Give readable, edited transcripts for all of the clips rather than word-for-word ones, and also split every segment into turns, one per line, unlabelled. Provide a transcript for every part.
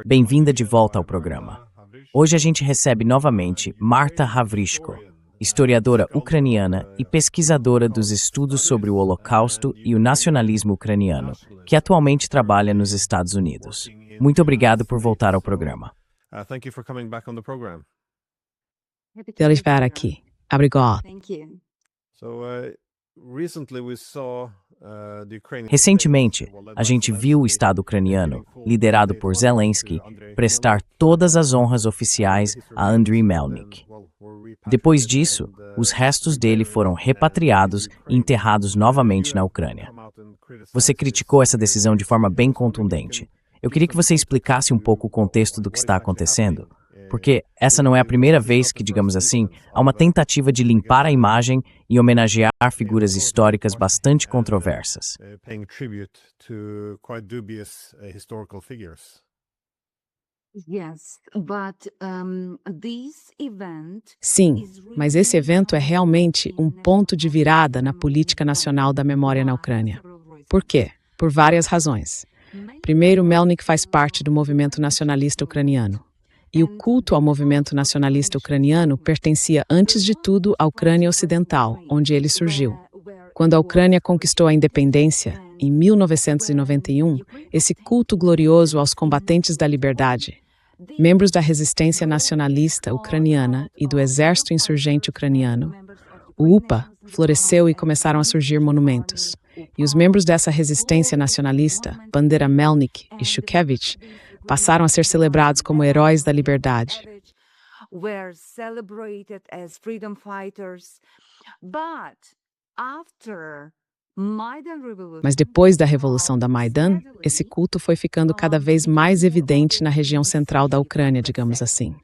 Bem-vinda de volta ao programa. Hoje a gente recebe novamente Marta Havrishko, historiadora ucraniana e pesquisadora dos estudos sobre o Holocausto e o nacionalismo ucraniano, que atualmente trabalha nos Estados Unidos. Muito obrigado por voltar ao programa.
Por estar aqui. Obrigado.
Recentemente, a gente viu o Estado ucraniano, liderado por Zelensky, prestar todas as honras oficiais a Andriy Melnik. Depois disso, os restos dele foram repatriados e enterrados novamente na Ucrânia. Você criticou essa decisão de forma bem contundente. Eu queria que você explicasse um pouco o contexto do que está acontecendo, porque essa não é a primeira vez que, digamos assim, há uma tentativa de limpar a imagem e homenagear figuras históricas bastante controversas.
Sim, mas esse evento é realmente um ponto de virada na política nacional da memória na Ucrânia. Por quê? Por várias razões. Primeiro, Melnik faz parte do movimento nacionalista ucraniano. E o culto ao movimento nacionalista ucraniano pertencia, antes de tudo, à Ucrânia Ocidental, onde ele surgiu. Quando a Ucrânia conquistou a independência, em 1991, esse culto glorioso aos combatentes da liberdade, membros da resistência nacionalista ucraniana e do exército insurgente ucraniano, o UPA, floresceu e começaram a surgir monumentos. E os membros dessa resistência nacionalista, Bandera Melnik e Shukevich, passaram a ser celebrados como heróis da liberdade. Mas depois da Revolução da Maidan, esse culto foi ficando cada vez mais evidente na região central da Ucrânia, digamos assim.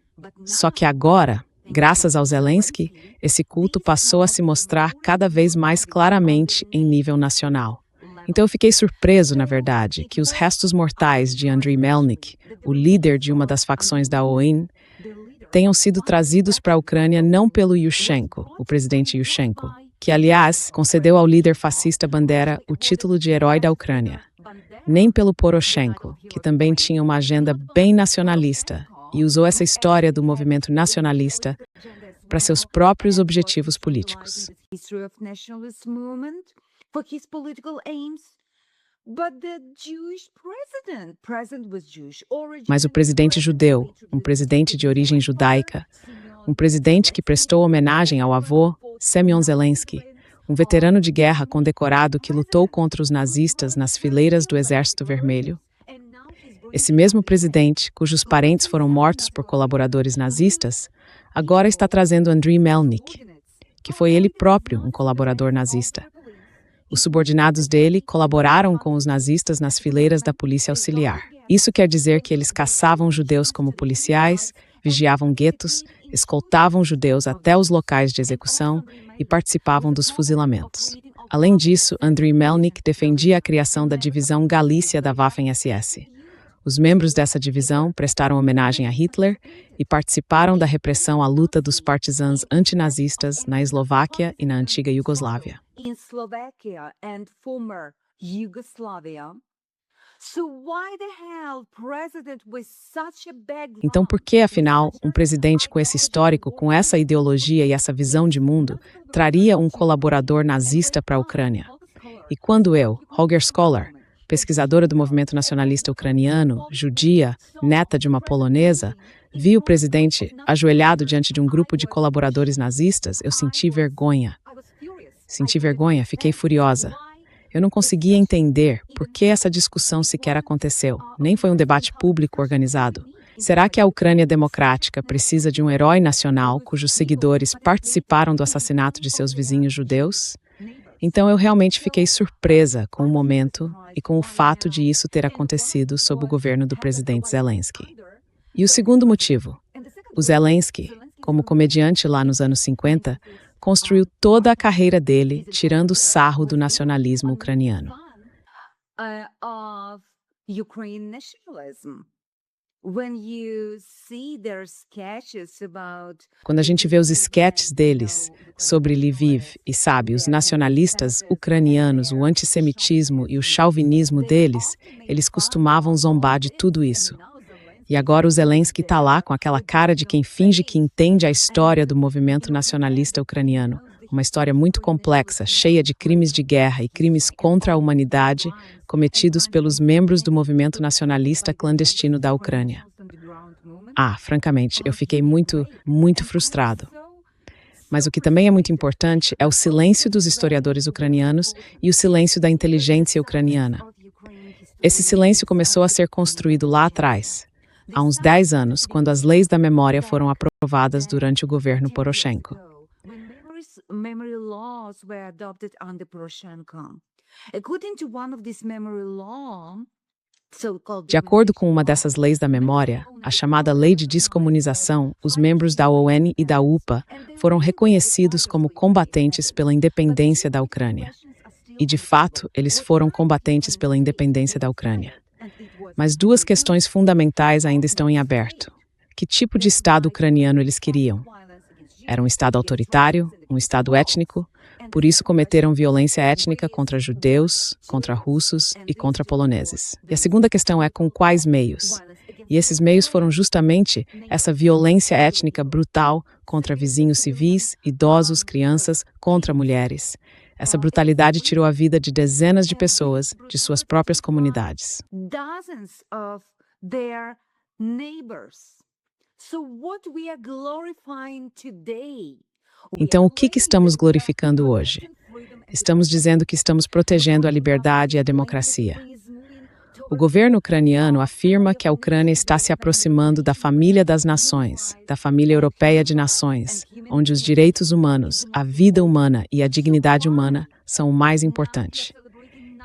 Só que agora, graças ao Zelensky, esse culto passou a se mostrar cada vez mais claramente em nível nacional. Então eu fiquei surpreso, na verdade, que os restos mortais de Andriy Melnik, o líder de uma das facções da OUN, tenham sido trazidos para a Ucrânia não pelo Yushchenko, o presidente Yushchenko, que, aliás, concedeu ao líder fascista Bandera o título de herói da Ucrânia, nem pelo Poroshenko, que também tinha uma agenda bem nacionalista e usou essa história do movimento nacionalista para seus próprios objetivos políticos. Mas o presidente judeu, um presidente de origem judaica, um presidente que prestou homenagem ao avô, Semyon Zelensky, um veterano de guerra condecorado que lutou contra os nazistas nas fileiras do Exército Vermelho. Esse mesmo presidente, cujos parentes foram mortos por colaboradores nazistas, agora está trazendo Andriy Melnik, que foi ele próprio um colaborador nazista. Os subordinados dele colaboraram com os nazistas nas fileiras da polícia auxiliar. Isso quer dizer que eles caçavam judeus como policiais, vigiavam guetos, escoltavam judeus até os locais de execução e participavam dos fuzilamentos. Além disso, Andriy Melnik defendia a criação da divisão Galícia da Waffen-SS. Os membros dessa divisão prestaram homenagem a Hitler e participaram da repressão à luta dos partisãos antinazistas na Eslováquia e na antiga Iugoslávia. Então, por que, afinal, um presidente com esse histórico, com essa ideologia e essa visão de mundo, traria um colaborador nazista para a Ucrânia? E quando eu, Holger Scholar, pesquisadora do movimento nacionalista ucraniano, judia, neta de uma polonesa, vi o presidente ajoelhado diante de um grupo de colaboradores nazistas, eu senti vergonha. Fiquei furiosa. Eu não conseguia entender por que essa discussão sequer aconteceu. Nem foi um debate público organizado. Será que a Ucrânia democrática precisa de um herói nacional cujos seguidores participaram do assassinato de seus vizinhos judeus? Então eu realmente fiquei surpresa com o momento e com o fato de isso ter acontecido sob o governo do presidente Zelensky. E o segundo motivo, o Zelensky, como comediante lá nos anos 50, construiu toda a carreira dele tirando sarro do nacionalismo ucraniano. Quando a gente vê os esquetes deles sobre Lviv e, sabe, os nacionalistas ucranianos, o antissemitismo e o chauvinismo deles, eles costumavam zombar de tudo isso. E agora o Zelensky está lá com aquela cara de quem finge que entende a história do movimento nacionalista ucraniano. Uma história muito complexa, cheia de crimes de guerra e crimes contra a humanidade cometidos pelos membros do movimento nacionalista clandestino da Ucrânia. Francamente, eu fiquei muito frustrado. Mas o que também é muito importante é o silêncio dos historiadores ucranianos e o silêncio da inteligência ucraniana. Esse silêncio começou a ser construído lá atrás, há uns 10 anos, quando as leis da memória foram aprovadas durante o governo Poroshenko.
Memory laws were adopted under Poroshenko. According to one of these memory laws,
De acordo com uma dessas leis da memória, a chamada Lei de Descomunização, os membros da ON e da UPA foram reconhecidos como combatentes pela independência da Ucrânia. E, de fato, eles foram combatentes pela independência da Ucrânia. Mas duas questões fundamentais ainda estão em aberto. Que tipo de Estado ucraniano eles queriam? Era um Estado autoritário, um Estado étnico, por isso cometeram violência étnica contra judeus, contra russos e contra poloneses. E a segunda questão é com quais meios? E esses meios foram justamente essa violência étnica brutal contra vizinhos civis, idosos, crianças, contra mulheres. Essa brutalidade tirou a vida de dezenas de pessoas de suas próprias comunidades.
Dozens of their neighbors. So what we are glorifying today?
Então, o que estamos glorificando hoje? Estamos dizendo que estamos protegendo a liberdade e a democracia. O governo ucraniano afirma que a Ucrânia está se aproximando da família das nações, da família europeia de nações, onde os direitos humanos, a vida humana e a dignidade humana são o mais importante.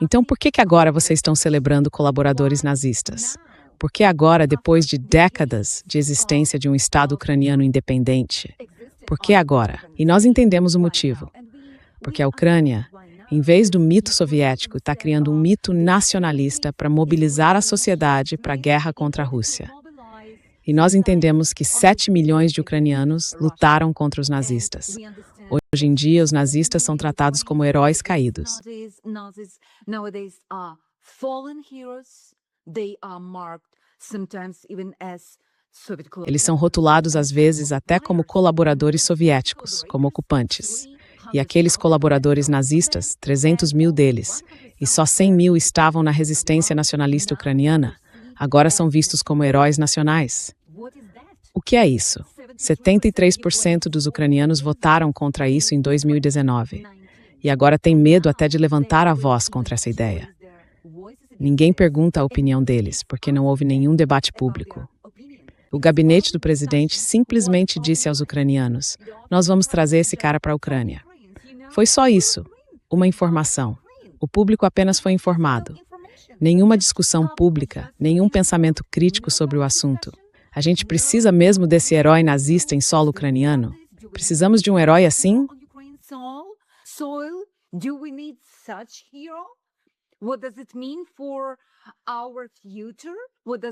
Então, por que agora vocês estão celebrando colaboradores nazistas? Por que agora, depois de décadas de existência de um Estado ucraniano independente? Por que agora? E nós entendemos o motivo. Porque a Ucrânia, em vez do mito soviético, está criando um mito nacionalista para mobilizar a sociedade para a guerra contra a Rússia. E nós entendemos que 7 milhões de ucranianos lutaram contra os nazistas. Hoje em dia, os nazistas são tratados como heróis caídos. Eles são rotulados às vezes até como colaboradores soviéticos, como ocupantes. E aqueles colaboradores nazistas, 300 mil deles, e só 100 mil estavam na resistência nacionalista ucraniana, agora são vistos como heróis nacionais. O que é isso? 73% dos ucranianos votaram contra isso em 2019. E agora tem medo até de levantar a voz contra essa ideia. Ninguém pergunta a opinião deles, porque não houve nenhum debate público. O gabinete do presidente simplesmente disse aos ucranianos: nós vamos trazer esse cara para a Ucrânia. Foi só isso, uma informação. O público apenas foi informado. Nenhuma discussão pública, nenhum pensamento crítico sobre o assunto. A gente precisa mesmo desse herói nazista em solo ucraniano? Precisamos de um herói assim?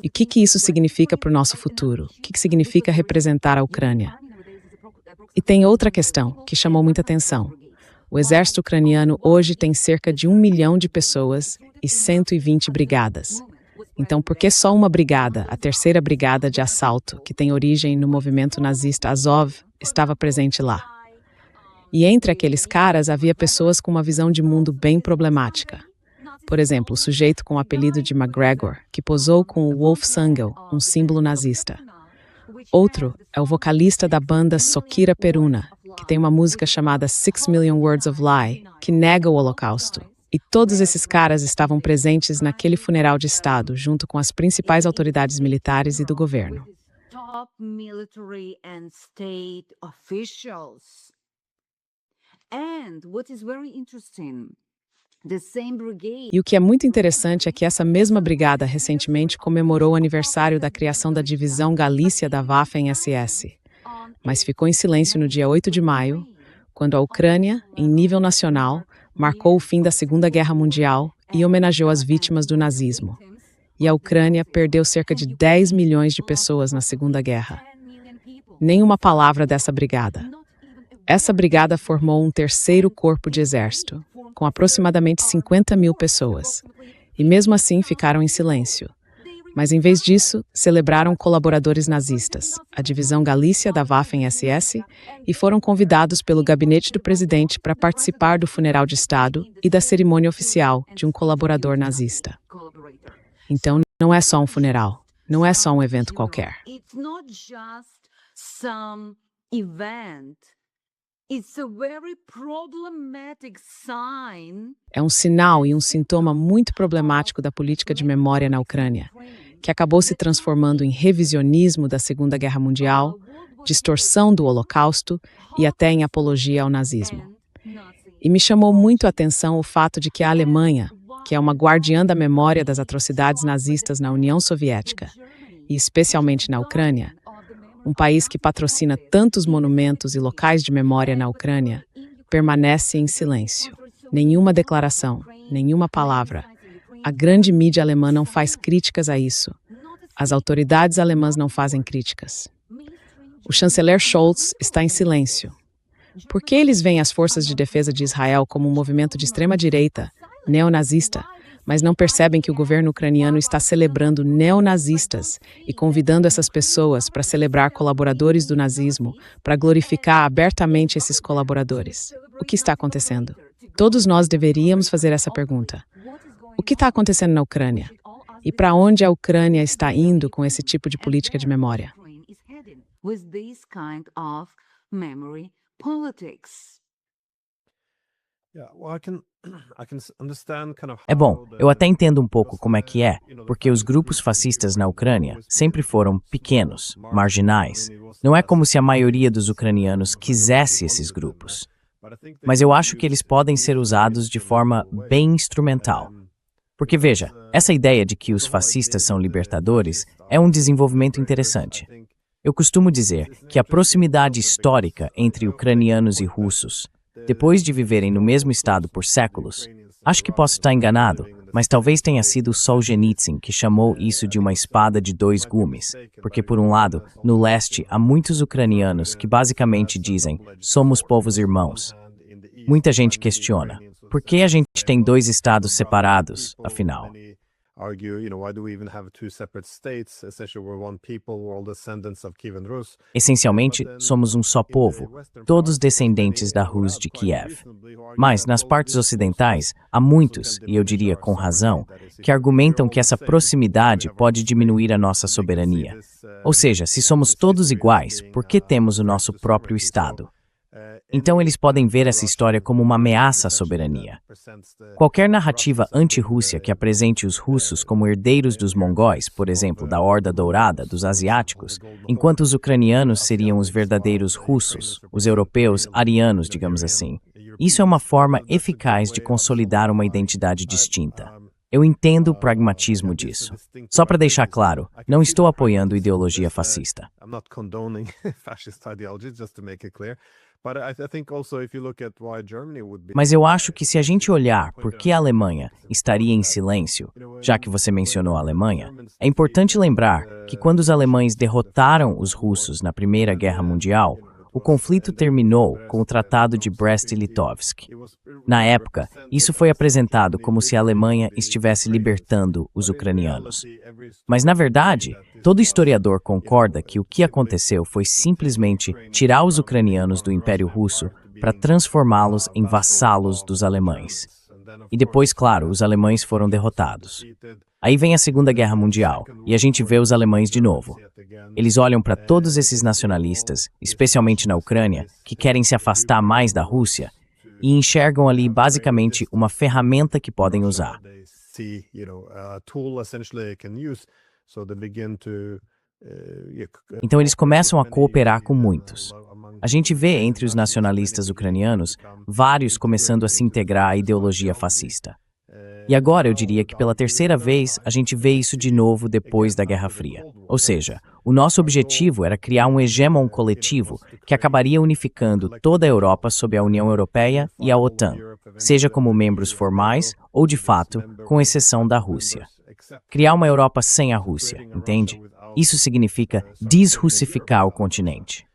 E o que isso significa para o nosso futuro? O que significa representar a Ucrânia? E tem outra questão que chamou muita atenção. O exército ucraniano hoje tem cerca de 1 milhão de pessoas e 120 brigadas. Então, por que só uma brigada, a terceira brigada de assalto, que tem origem no movimento nazista Azov, estava presente lá? E entre aqueles caras havia pessoas com uma visão de mundo bem problemática. Por exemplo, o sujeito com o apelido de McGregor, que posou com o Wolfsangel, um símbolo nazista. Outro é o vocalista da banda Sokira Peruna, que tem uma música chamada 6 Million Words of Lie, que nega o Holocausto. E todos esses caras estavam presentes naquele funeral de Estado, junto com as principais autoridades militares e do governo.
Top military and state officials. And what is very interesting, the same brigade...
E o que é muito interessante é que essa mesma brigada recentemente comemorou o aniversário da criação da divisão Galícia da Waffen-SS. Mas ficou em silêncio no dia 8 de maio, quando a Ucrânia, em nível nacional, marcou o fim da Segunda Guerra Mundial e homenageou as vítimas do nazismo. e a Ucrânia perdeu cerca de 10 milhões de pessoas na Segunda Guerra. Nenhuma palavra dessa brigada. Essa brigada formou um terceiro corpo de exército, com aproximadamente 50 mil pessoas, e mesmo assim ficaram em silêncio. Mas, em vez disso, celebraram colaboradores nazistas, a divisão Galícia da Waffen-SS, e foram convidados pelo gabinete do presidente para participar do funeral de Estado e da cerimônia oficial de um colaborador nazista. Então, não é só um funeral, não é só um evento qualquer.
It's not just some event. It's a very problematic sign.
É um sinal e um sintoma muito problemático da política de memória na Ucrânia, que acabou se transformando em revisionismo da Segunda Guerra Mundial, distorção do Holocausto e até em apologia ao nazismo. E me chamou muito a atenção o fato de que a Alemanha, que é uma guardiã da memória das atrocidades nazistas na União Soviética, e especialmente na Ucrânia, um país que patrocina tantos monumentos e locais de memória na Ucrânia, permanece em silêncio. Nenhuma declaração, nenhuma palavra. A grande mídia alemã não faz críticas a isso. As autoridades alemãs não fazem críticas. O chanceler Scholz está em silêncio. Por que eles veem as forças de defesa de Israel como um movimento de extrema-direita, neonazista, mas não percebem que o governo ucraniano está celebrando neonazistas e convidando essas pessoas para celebrar colaboradores do nazismo, para glorificar abertamente esses colaboradores? O que está acontecendo? Todos nós deveríamos fazer essa pergunta. O que está acontecendo na Ucrânia? E para onde a Ucrânia está indo com esse tipo de política de memória?
With this kind of memory politics.
É bom, eu até entendo um pouco como é que é, porque os grupos fascistas na Ucrânia sempre foram pequenos, marginais. Não é como se a maioria dos ucranianos quisesse esses grupos. Mas eu acho que eles podem ser usados de forma bem instrumental. Porque veja, essa ideia de que os fascistas são libertadores é um desenvolvimento interessante. Eu costumo dizer que a proximidade histórica entre ucranianos e russos, depois de viverem no mesmo estado por séculos, acho que posso estar enganado, mas talvez tenha sido Solzhenitsyn que chamou isso de uma espada de dois gumes, porque por um lado, no leste, há muitos ucranianos que basicamente dizem, somos povos irmãos. Muita gente questiona, por que a gente tem dois estados separados, afinal? Essencialmente, somos um só povo, todos descendentes da Rus de Kiev. Mas, nas partes ocidentais, há muitos, e eu diria com razão, que argumentam que essa proximidade pode diminuir a nossa soberania. Ou seja, se somos todos iguais, por que temos o nosso próprio Estado? Então eles podem ver essa história como uma ameaça à soberania. Qualquer narrativa anti-Rússia que apresente os russos como herdeiros dos mongóis, por exemplo, da Horda Dourada, dos asiáticos, enquanto os ucranianos seriam os verdadeiros russos, os europeus arianos, digamos assim. Isso é uma forma eficaz de consolidar uma identidade distinta. Eu entendo o pragmatismo disso. Só para deixar claro, não estou apoiando ideologia fascista. Mas eu acho que se a gente olhar por que a Alemanha estaria em silêncio, já que você mencionou a Alemanha, é importante lembrar que quando os alemães derrotaram os russos na Primeira Guerra Mundial, o conflito terminou com o Tratado de Brest-Litovsk. Na época, isso foi apresentado como se a Alemanha estivesse libertando os ucranianos. Mas, na verdade, todo historiador concorda que o que aconteceu foi simplesmente tirar os ucranianos do Império Russo para transformá-los em vassalos dos alemães. E depois, claro, os alemães foram derrotados. Aí vem a Segunda Guerra Mundial, e a gente vê os alemães de novo. Eles olham para todos esses nacionalistas, especialmente na Ucrânia, que querem se afastar mais da Rússia, e enxergam ali basicamente uma ferramenta que podem usar. Então eles começam a cooperar com muitos. A gente vê entre os nacionalistas ucranianos vários começando a se integrar à ideologia fascista. E agora eu diria que pela terceira vez a gente vê isso de novo depois da Guerra Fria. Ou seja, o nosso objetivo era criar um hegemon coletivo que acabaria unificando toda a Europa sob a União Europeia e a OTAN, seja como membros formais ou de fato, com exceção da Rússia. Criar uma Europa sem a Rússia, entende? Isso significa desrussificar o continente.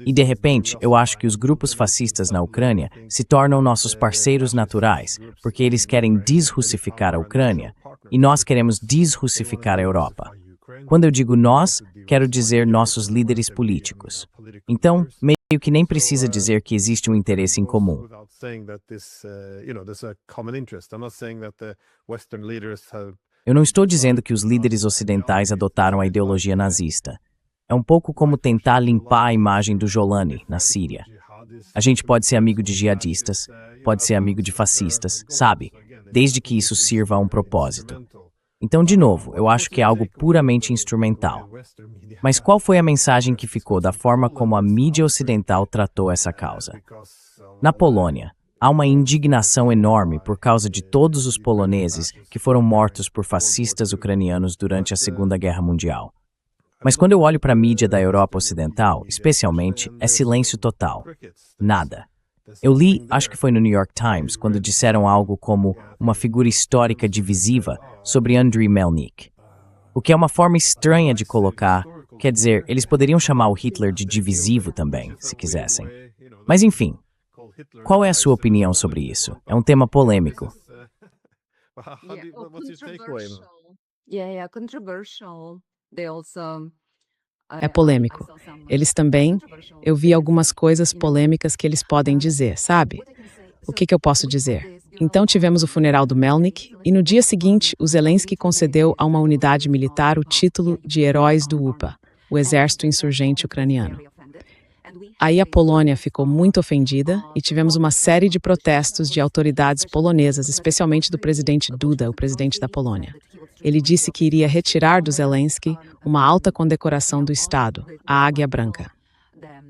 E, de repente, eu acho que os grupos fascistas na Ucrânia se tornam nossos parceiros naturais, porque eles querem desrussificar a Ucrânia e nós queremos desrussificar a Europa. Quando eu digo nós, quero dizer nossos líderes políticos. Então, meio que nem precisa dizer que existe um interesse em comum. Eu não estou dizendo que os líderes ocidentais adotaram a ideologia nazista. É um pouco como tentar limpar a imagem do Jolani, na Síria. A gente pode ser amigo de jihadistas, pode ser amigo de fascistas, sabe? Desde que isso sirva a um propósito. Então, de novo, eu acho que é algo puramente instrumental. Mas qual foi a mensagem que ficou da forma como a mídia ocidental tratou essa causa? Na Polônia, há uma indignação enorme por causa de todos os poloneses que foram mortos por fascistas ucranianos durante a Segunda Guerra Mundial. Mas quando eu olho para a mídia da Europa Ocidental, especialmente, é silêncio total. Nada. Eu li, acho que foi no New York Times, quando disseram algo como uma figura histórica divisiva sobre Andriy Melnik. O que é uma forma estranha de colocar, quer dizer, eles poderiam chamar o Hitler de divisivo também, se quisessem. Mas enfim, qual é a sua opinião sobre isso? É um tema polêmico.
Controversial. They also
É polêmico. Eles também, eu vi algumas coisas polêmicas que eles podem dizer, sabe? O que eu posso dizer? Então tivemos o funeral do Melnik e no dia seguinte o Zelensky concedeu a uma unidade militar o título de Heróis do UPA, o Exército Insurgente Ucraniano. Aí a Polônia ficou muito ofendida e tivemos uma série de protestos de autoridades polonesas, especialmente do presidente Duda, o presidente da Polônia. Ele disse que iria retirar do Zelensky uma alta condecoração do Estado, a Águia Branca.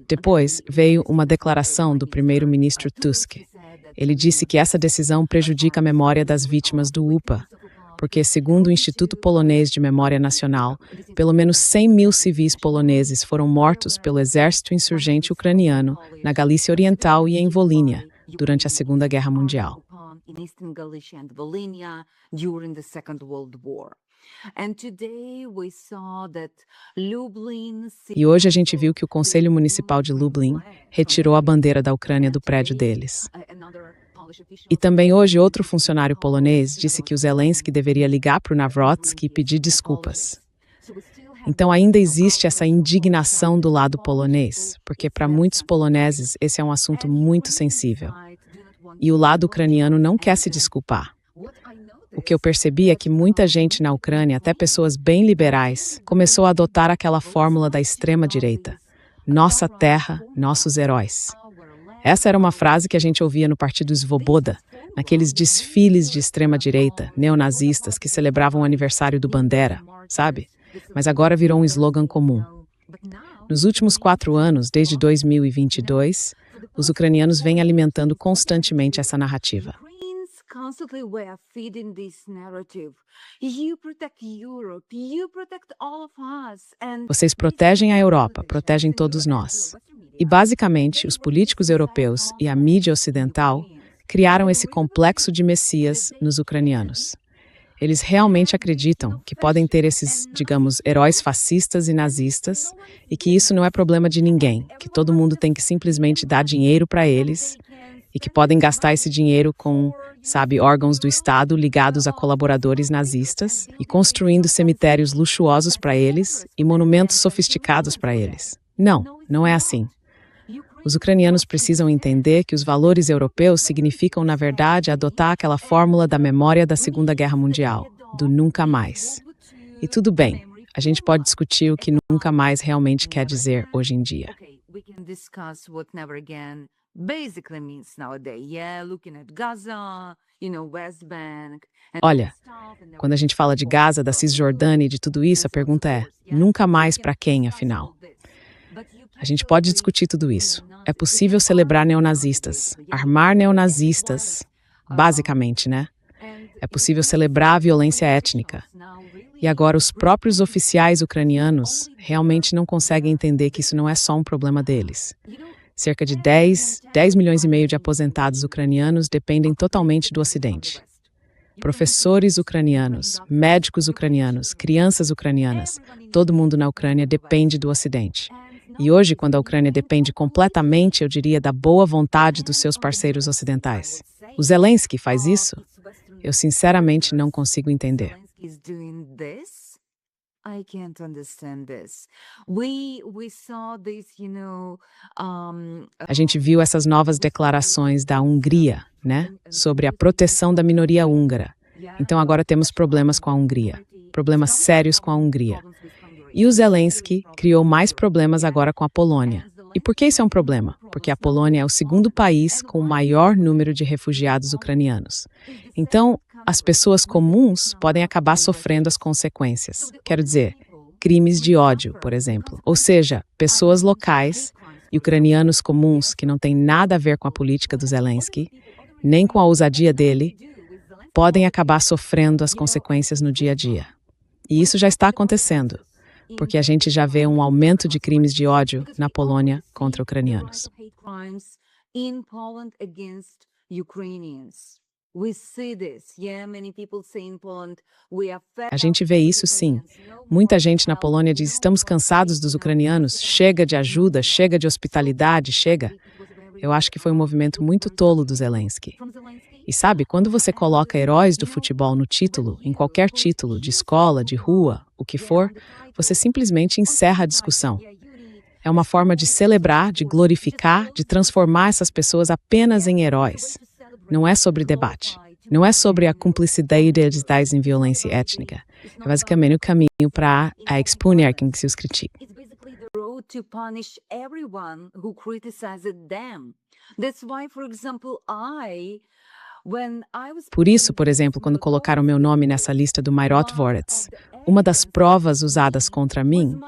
Depois veio uma declaração do primeiro-ministro Tusk. Ele disse que essa decisão prejudica a memória das vítimas do UPA, porque, segundo o Instituto Polonês de Memória Nacional, pelo menos 100 mil civis poloneses foram mortos pelo exército insurgente ucraniano na Galícia Oriental e em Volínia durante a Segunda Guerra Mundial. E hoje a gente viu que o Conselho Municipal de Lublin retirou a bandeira da Ucrânia do prédio deles. E também hoje outro funcionário polonês disse que o Zelensky deveria ligar para o Nawrocki e pedir desculpas. Então ainda existe essa indignação do lado polonês, porque para muitos poloneses esse é um assunto muito sensível. E o lado ucraniano não quer se desculpar. O que eu percebi é que muita gente na Ucrânia, até pessoas bem liberais, começou a adotar aquela fórmula da extrema-direita. Nossa terra, nossos heróis. Essa era uma frase que a gente ouvia no Partido Svoboda, naqueles desfiles de extrema-direita, neonazistas que celebravam o aniversário do Bandera, sabe? Mas agora virou um slogan comum. Nos últimos 4 anos, desde 2022, os ucranianos vêm alimentando constantemente essa narrativa.
Constantly were feeding this narrative. You protect Europe, you protect all of us.
Vocês protegem a Europa, protegem todos nós. E basicamente, os políticos europeus e a mídia ocidental criaram esse complexo de Messias nos ucranianos. Eles realmente acreditam que podem ter esses, digamos, heróis fascistas e nazistas e que isso não é problema de ninguém, que todo mundo tem que simplesmente dar dinheiro para eles e que podem gastar esse dinheiro com, sabe, órgãos do Estado ligados a colaboradores nazistas e construindo cemitérios luxuosos para eles e monumentos sofisticados para eles. Não, não é assim. Os ucranianos precisam entender que os valores europeus significam, na verdade, adotar aquela fórmula da memória da Segunda Guerra Mundial, do nunca mais. E tudo bem, a gente pode discutir o que nunca mais realmente quer dizer hoje em dia. Olha, quando a gente fala de Gaza, da Cisjordânia e de tudo isso, a pergunta é, nunca mais para quem, afinal? A gente pode discutir tudo isso. É possível celebrar neonazistas, armar neonazistas, basicamente, né? É possível celebrar a violência étnica. E agora os próprios oficiais ucranianos realmente não conseguem entender que isso não é só um problema deles. Cerca de 10 milhões e meio de aposentados ucranianos dependem totalmente do Ocidente. Professores ucranianos, médicos ucranianos, crianças ucranianas, todo mundo na Ucrânia depende do Ocidente. E hoje, quando a Ucrânia depende completamente, eu diria, da boa vontade dos seus parceiros ocidentais. O Zelensky faz isso? Eu sinceramente não consigo entender.
I can't understand this. We saw this,
A gente viu essas novas declarações da Hungria, né, sobre a proteção da minoria húngara. Então agora temos problemas com a Hungria, problemas sérios com a Hungria. E o Zelensky criou mais problemas agora com a Polônia. E por que isso é um problema? Porque a Polônia é o segundo país com o maior número de refugiados ucranianos. Então, as pessoas comuns podem acabar sofrendo as consequências. Quero dizer, crimes de ódio, por exemplo. Ou seja, pessoas locais e ucranianos comuns que não têm nada a ver com a política do Zelensky, nem com a ousadia dele, podem acabar sofrendo as consequências no dia a dia. E isso já está acontecendo, porque a gente já vê um aumento de crimes de ódio na Polônia contra ucranianos. A gente vê isso sim. Muita gente na Polônia diz: estamos cansados dos ucranianos, chega de ajuda, chega de hospitalidade, chega. Eu acho que foi um movimento muito tolo do Zelensky. E sabe, quando você coloca heróis do futebol no título, em qualquer título, de escola, de rua, o que for, você simplesmente encerra a discussão. É uma forma de celebrar, de glorificar, de transformar essas pessoas apenas em heróis. Não é sobre debate. Não é sobre a cumplicidade deles em violência étnica. É basicamente o caminho para expunir quem se os critica. Por isso, por exemplo, quando colocaram meu nome nessa lista do Meirotovores, uma das provas usadas contra mim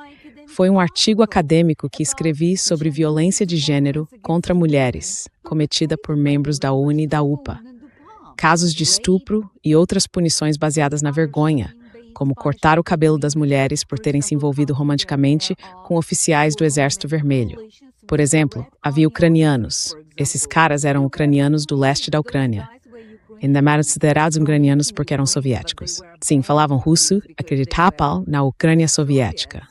foi um artigo acadêmico que escrevi sobre violência de gênero contra mulheres, cometida por membros da ONU e da UPA. Casos de estupro e outras punições baseadas na vergonha, como cortar o cabelo das mulheres por terem se envolvido romanticamente com oficiais do Exército Vermelho. Por exemplo, havia ucranianos. Esses caras eram ucranianos do leste da Ucrânia. Ainda eram considerados ucranianos porque eram soviéticos. Sim, falavam russo, acreditavam na Ucrânia soviética.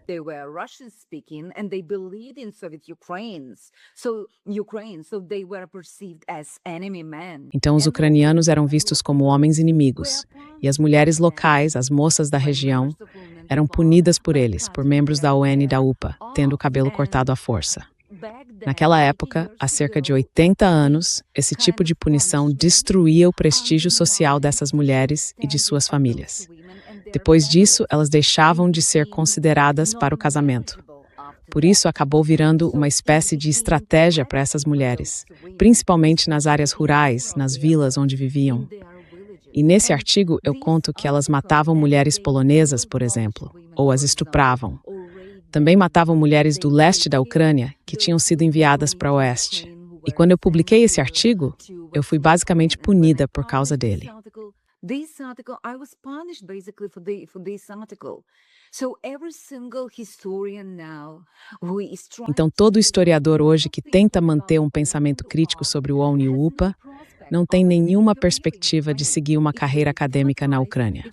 They were Russian speaking and they believed in Soviet Ukraine, so they were perceived as enemy men.
Então os ucranianos eram vistos como homens inimigos, e as mulheres locais, as moças da região, eram punidas por eles, por membros da ONU e da UPA, tendo o cabelo cortado à força. Naquela época, há cerca de 80 anos, esse tipo de punição destruía o prestígio social dessas mulheres e de suas famílias. Depois disso, elas deixavam de ser consideradas para o casamento. Por isso, acabou virando uma espécie de estratégia para essas mulheres, principalmente nas áreas rurais, nas vilas onde viviam. E nesse artigo, eu conto que elas matavam mulheres polonesas, por exemplo, ou as estupravam. Também matavam mulheres do leste da Ucrânia, que tinham sido enviadas para o oeste. E quando eu publiquei esse artigo, eu fui basicamente punida por causa dele.
This article, I was punished basically for this article. So every single historian now who is trying.
Então todo historiador hoje que tenta manter um pensamento crítico sobre o ONU e o UPA não tem nenhuma perspectiva de seguir uma carreira acadêmica na Ucrânia.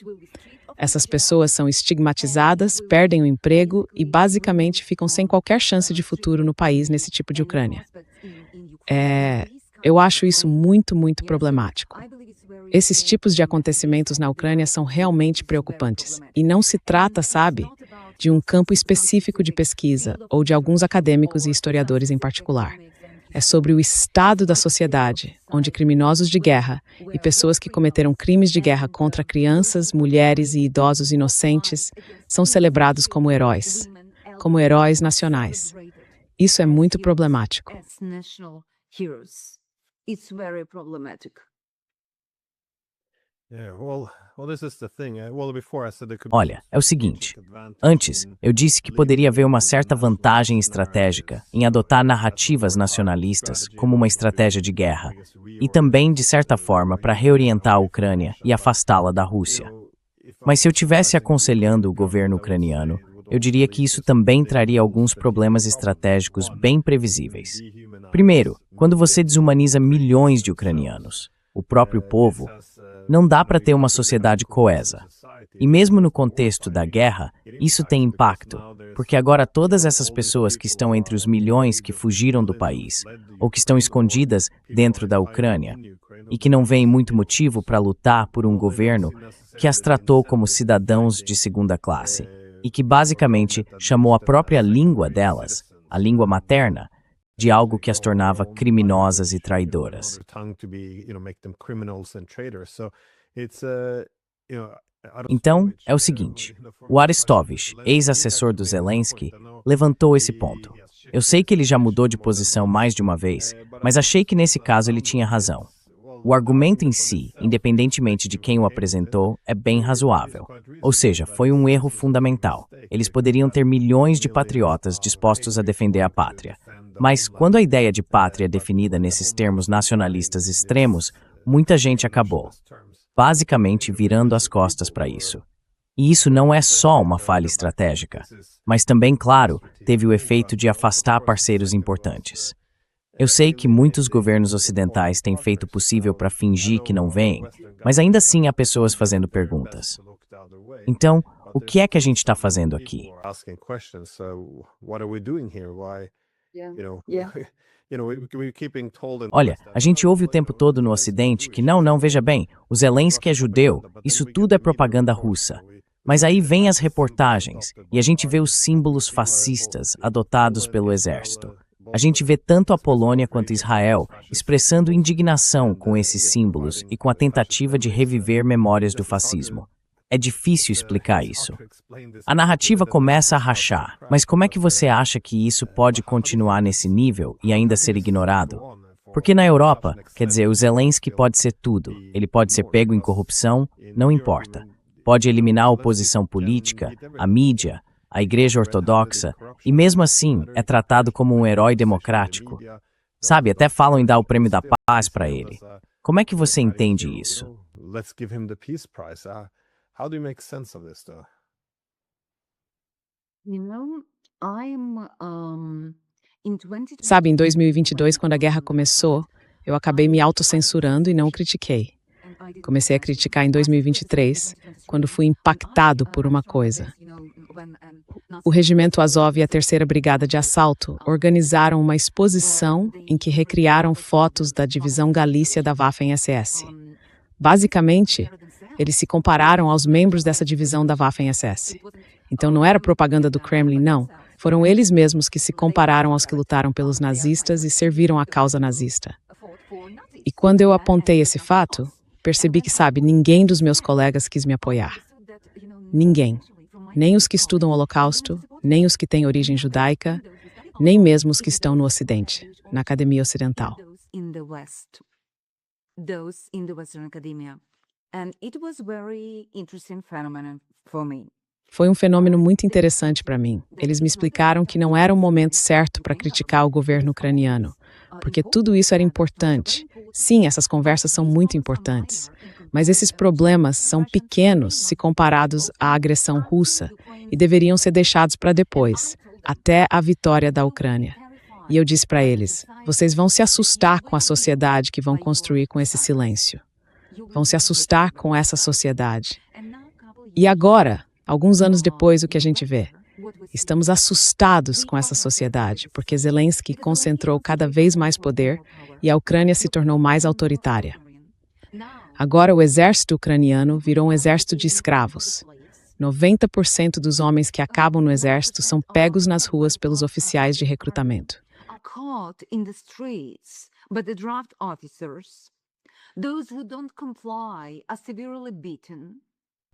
Essas pessoas são estigmatizadas, perdem o emprego e basicamente ficam sem qualquer chance de futuro no país nesse tipo de Ucrânia. Eu acho isso muito, muito problemático. Esses tipos de acontecimentos na Ucrânia são realmente preocupantes. E não se trata, sabe, de um campo específico de pesquisa ou de alguns acadêmicos e historiadores em particular. É sobre o estado da sociedade, onde criminosos de guerra e pessoas que cometeram crimes de guerra contra crianças, mulheres e idosos inocentes são celebrados como heróis nacionais. Isso é muito problemático.
Olha, é o seguinte. Antes, eu disse que poderia haver uma certa vantagem estratégica em adotar narrativas nacionalistas como uma estratégia de guerra, e também, de certa forma, para reorientar a Ucrânia e afastá-la da Rússia. Mas se eu estivesse aconselhando o governo ucraniano, eu diria que isso também traria alguns problemas estratégicos bem previsíveis. Primeiro, quando você desumaniza milhões de ucranianos, o próprio povo, Não dá para ter uma sociedade coesa. E mesmo no contexto da guerra, isso tem impacto, porque agora todas essas pessoas que estão entre os milhões que fugiram do país, ou que estão escondidas dentro da Ucrânia, e que não veem muito motivo para lutar por um governo que as tratou como cidadãos de segunda classe, e que basicamente chamou a própria língua delas, a língua materna, de algo que as tornava criminosas e traidoras. Então, é o seguinte, o Arestovich, ex-assessor do Zelensky, levantou esse ponto. Eu sei que ele já mudou de posição mais de uma vez, mas achei que nesse caso ele tinha razão. O argumento em si, independentemente de quem o apresentou, é bem razoável. Ou seja, foi um erro fundamental. Eles poderiam ter milhões de patriotas dispostos a defender a pátria. Mas, quando a ideia de pátria é definida nesses termos nacionalistas extremos, muita gente acabou, basicamente virando as costas para isso. E isso não é só uma falha estratégica, mas também, claro, teve o efeito de afastar parceiros importantes. Eu sei que muitos governos ocidentais têm feito o possível para fingir que não veem, mas ainda assim há pessoas fazendo perguntas. Então, o que é que a gente está fazendo aqui? Olha, a gente ouve o tempo todo no Ocidente que não, veja bem, o Zelensky é judeu, isso tudo é propaganda russa. Mas aí vem as reportagens e a gente vê os símbolos fascistas adotados pelo exército. A gente vê tanto a Polônia quanto Israel expressando indignação com esses símbolos e com a tentativa de reviver memórias do fascismo. É difícil explicar isso. A narrativa começa a rachar, mas como é que você acha que isso pode continuar nesse nível e ainda ser ignorado? Porque na Europa, quer dizer, o Zelensky pode ser tudo. Ele pode ser pego em corrupção, não importa. Pode eliminar a oposição política, a mídia, a Igreja Ortodoxa, e mesmo assim é tratado como um herói democrático. Sabe, até falam em dar o prêmio da paz para ele. Como é que você entende isso?
How do you make sense of this, though?
Sabe, em 2022, quando a guerra começou, eu acabei me autocensurando e não o critiquei. Comecei a criticar em 2023, quando fui impactado por uma coisa. O Regimento Azov e a 3ª Brigada de Assalto organizaram uma exposição em que recriaram fotos da Divisão Galícia da Waffen-SS. Basicamente, eles se compararam aos membros dessa divisão da Waffen-SS. Então não era propaganda do Kremlin, não. Foram eles mesmos que se compararam aos que lutaram pelos nazistas e serviram à causa nazista. E quando eu apontei esse fato, percebi que, sabe, ninguém dos meus colegas quis me apoiar. Ninguém. Nem os que estudam o Holocausto, nem os que têm origem judaica, nem mesmo os que estão no Ocidente, na Academia Ocidental.
And it was very interesting phenomenon for me.
Foi um fenômeno muito interessante para mim. Eles me explicaram que não era o momento certo para criticar o governo ucraniano, porque tudo isso era importante. Sim, essas conversas são muito importantes, mas esses problemas são pequenos se comparados à agressão russa e deveriam ser deixados para depois, até a vitória da Ucrânia. E eu disse para eles, vocês vão se assustar com a sociedade que vão construir com esse silêncio. Vão se assustar com essa sociedade. E agora, alguns anos depois, o que a gente vê? Estamos assustados com essa sociedade, porque Zelensky concentrou cada vez mais poder e a Ucrânia se tornou mais autoritária. Agora o exército ucraniano virou um exército de escravos. 90% dos homens que acabam no exército são pegos nas ruas pelos oficiais de recrutamento.
Those who don't comply are severely beaten.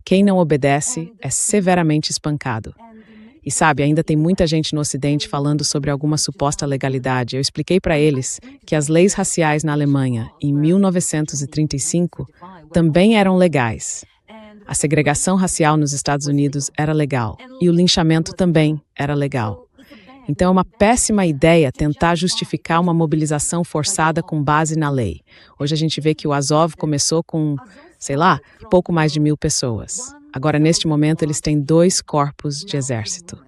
Quem não obedece é severamente espancado. E sabe, ainda tem muita gente no Ocidente falando sobre alguma suposta legalidade. Eu expliquei para eles que as leis raciais na Alemanha, em 1935, também eram legais. A segregação racial nos Estados Unidos era legal. E o linchamento também era legal. Então é uma péssima ideia tentar justificar uma mobilização forçada com base na lei. Hoje a gente vê que o Azov começou com, pouco mais de 1.000 pessoas. Agora, neste momento, eles têm 2 corpos de exército.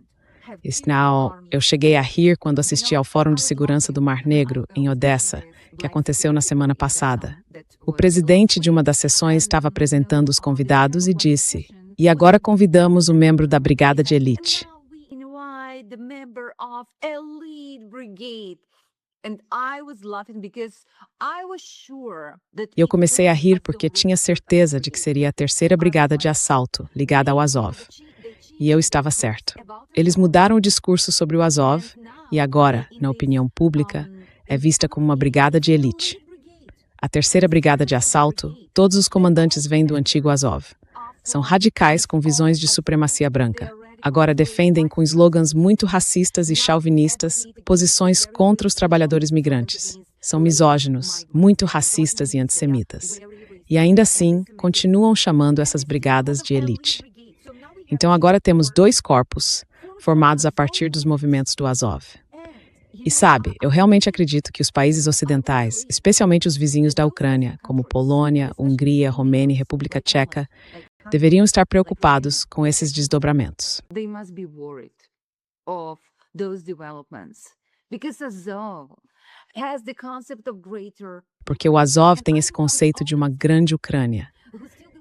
Eu cheguei a rir quando assisti ao Fórum de Segurança do Mar Negro, em Odessa, que aconteceu na semana passada. O presidente de uma das sessões estava apresentando os convidados e disse: "E agora convidamos o membro da Brigada de Elite." E eu comecei a rir porque tinha certeza de que seria a terceira brigada de assalto ligada ao Azov. E eu estava certo. Eles mudaram o discurso sobre o Azov e agora, na opinião pública, é vista como uma brigada de elite. A terceira brigada de assalto, todos os comandantes vêm do antigo Azov. São radicais com visões de supremacia branca. Agora defendem com slogans muito racistas e chauvinistas posições contra os trabalhadores migrantes. São misóginos, muito racistas e antissemitas. E ainda assim, continuam chamando essas brigadas de elite. Então agora temos dois corpos, formados a partir dos movimentos do Azov. E sabe, eu realmente acredito que os países ocidentais, especialmente os vizinhos da Ucrânia, como Polônia, Hungria, Romênia e República Tcheca, deveriam estar preocupados com esses desdobramentos.
They must be worried of those developments because Azov has the concept of greater.
Porque o Azov tem esse conceito de uma grande Ucrânia.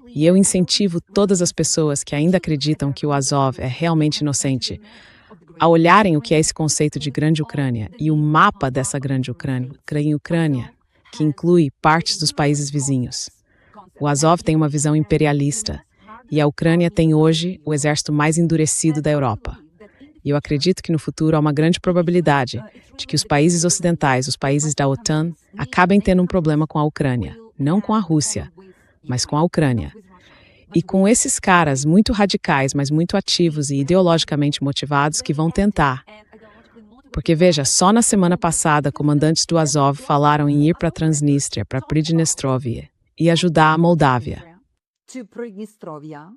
E eu incentivo todas as pessoas que ainda acreditam que o Azov é realmente inocente a olharem o que é esse conceito de grande Ucrânia e o mapa dessa grande Ucrânia, que inclui partes dos países vizinhos. O Azov tem uma visão imperialista e a Ucrânia tem hoje o exército mais endurecido da Europa. E eu acredito que no futuro há uma grande probabilidade de que os países ocidentais, os países da OTAN, acabem tendo um problema com a Ucrânia, não com a Rússia, mas com a Ucrânia. E com esses caras muito radicais, mas muito ativos e ideologicamente motivados que vão tentar. Porque veja, só na semana passada, comandantes do Azov falaram em ir para Transnistria, para Pridnestrovie, e ajudar a Moldávia.
To Pridnestrovia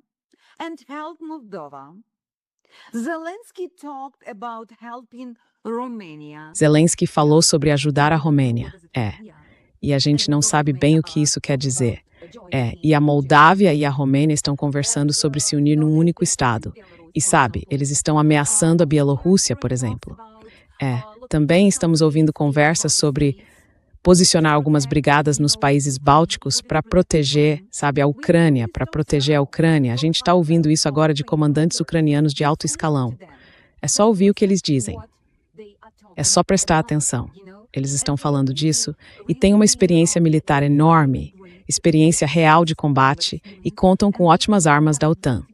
and help Moldova. Zelensky talked about helping Romania.
Zelensky falou sobre ajudar a Romênia. E a gente não sabe bem o que isso quer dizer. E a Moldávia e a Romênia estão conversando sobre se unir num único estado. E sabe, eles estão ameaçando a Bielorrússia, por exemplo. Também estamos ouvindo conversas sobre posicionar algumas brigadas nos países bálticos para proteger, sabe, a Ucrânia, para proteger a Ucrânia. A gente está ouvindo isso agora de comandantes ucranianos de alto escalão. É só ouvir o que eles dizem. É só prestar atenção. Eles estão falando disso e têm uma experiência militar enorme, experiência real de combate e contam com ótimas armas da OTAN.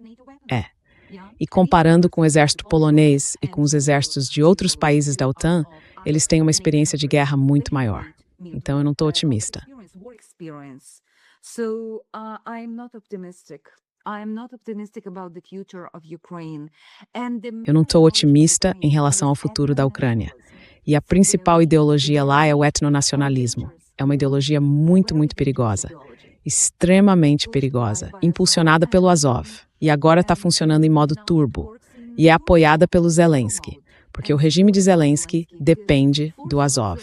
E comparando com o exército polonês e com os exércitos de outros países da OTAN, eles têm uma experiência de guerra muito maior. Então eu não estou otimista.
So I'm not optimistic. I'm not optimistic about the future of Ukraine.
Eu não estou otimista em relação ao futuro da Ucrânia. E a principal ideologia lá é o etnonacionalismo. É uma ideologia muito, muito perigosa. Extremamente perigosa, impulsionada pelo Azov. E agora está funcionando em modo turbo. E é apoiada pelo Zelensky. Porque o regime de Zelensky depende do Azov.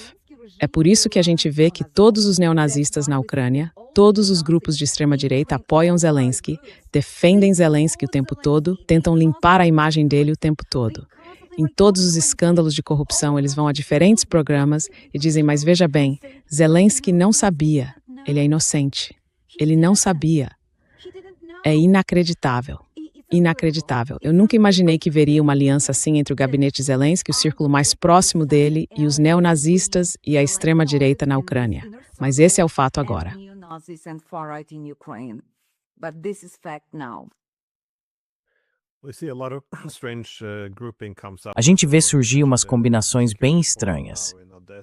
É por isso que a gente vê que todos os neonazistas na Ucrânia, todos os grupos de extrema-direita apoiam Zelensky, defendem Zelensky o tempo todo, tentam limpar a imagem dele o tempo todo. Em todos os escândalos de corrupção, eles vão a diferentes programas e dizem, mas veja bem, Zelensky não sabia, ele é inocente. Ele não sabia. É inacreditável. Inacreditável. Eu nunca imaginei que veria uma aliança assim entre o gabinete de Zelensky, o círculo mais próximo dele, e os neonazistas e a extrema-direita na Ucrânia. Mas esse é o fato agora.
A gente vê surgir umas combinações bem estranhas.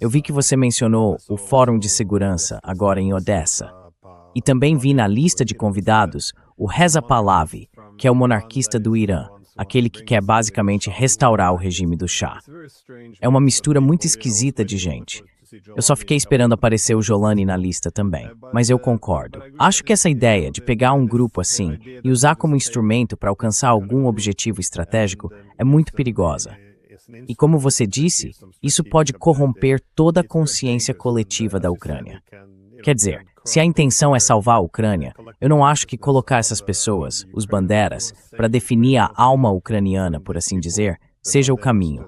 Eu vi que você mencionou o Fórum de Segurança, agora em Odessa. E também vi na lista de convidados o Reza Pahlavi, que é o monarquista do Irã, aquele que quer basicamente restaurar o regime do Shah. É uma mistura muito esquisita de gente. Eu só fiquei esperando aparecer o Jolani na lista também, mas eu concordo. Acho que essa ideia de pegar um grupo assim e usar como instrumento para alcançar algum objetivo estratégico é muito perigosa. E como você disse, isso pode corromper toda a consciência coletiva da Ucrânia. Quer dizer, se a intenção é salvar a Ucrânia, eu não acho que colocar essas pessoas, os banderas, para definir a alma ucraniana, por assim dizer, seja o caminho.